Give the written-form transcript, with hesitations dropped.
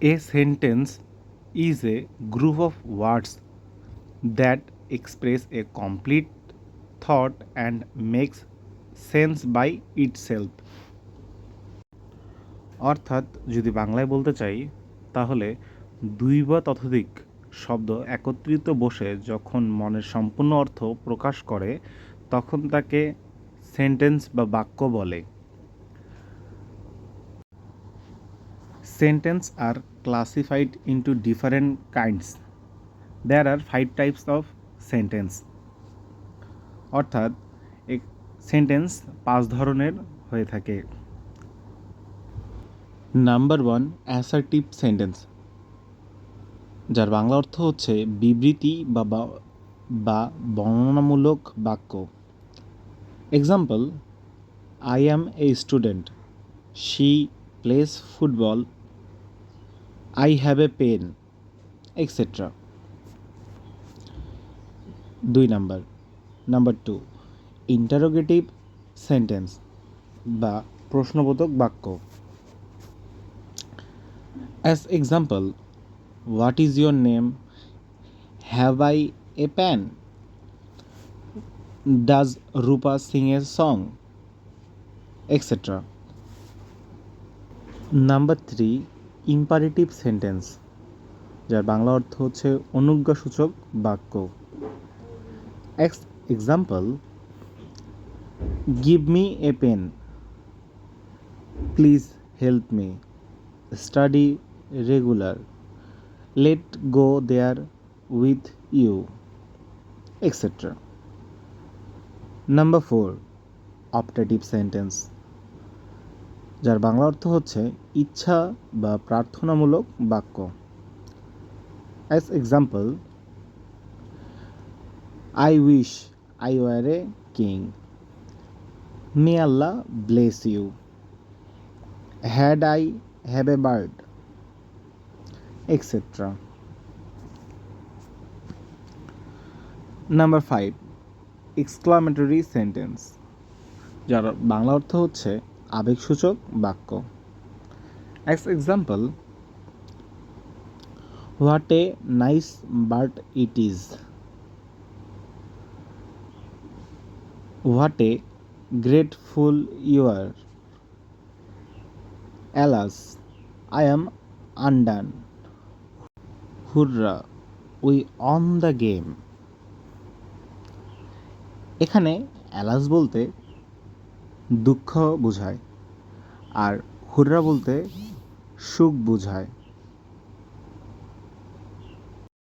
A sentence is a group of words that express a complete thought and makes sense by itself. অর্থাৎ যদি বাংলায় বলতে চাই তাহলে দুই বা ততোধিক শব্দ একত্রিত বসে যখন মনের সম্পূর্ণ অর্থ প্রকাশ করে তখন তাকে সেন্টেন্স বা বাক্য বলে। Sentences are classified into different kinds. There are 5 types of sentence. অর্থাৎ এক সেন্টেন্স 5 ধরনের হয়ে থাকে। নাম্বার 1 অ্যাসার্টিভ সেন্টেন্স, যার বাংলা অর্থ হচ্ছে বিবৃতি বা বর্ণনামূলক বাক্য। Example, I am a student, she plays football, I have a pen, etcetera. 2 number 2 interrogative sentence বা প্রশ্নবোধক বাক্য। As example, what is your name, have I a pen, does Rupa sing a song, etcetera. Number 3 imperative sentence, যার বাংলা অর্থ হচ্ছে অনুজ্ঞাসূচক বাক্য। Example, give me a pen, please help me, study regular, let go there with you, etcetera. Number 4 optative sentence, যার বাংলা অর্থ হচ্ছে ইচ্ছা বা প্রার্থনামূলক বাক্য। As example, I wish I were a king, may Allah bless you, had I have a bird, etcetera. Number 5 exclamatory sentence, যার বাংলা অর্থ হচ্ছে আবেগসূচক বাক্য। As example, what a nice bird it is, what a grateful you are, alas I am undone, hurrah we won the game. এখানে alas বলতে দুঃখ বোঝায় আর হুররা বলতে সুখ বোঝায়।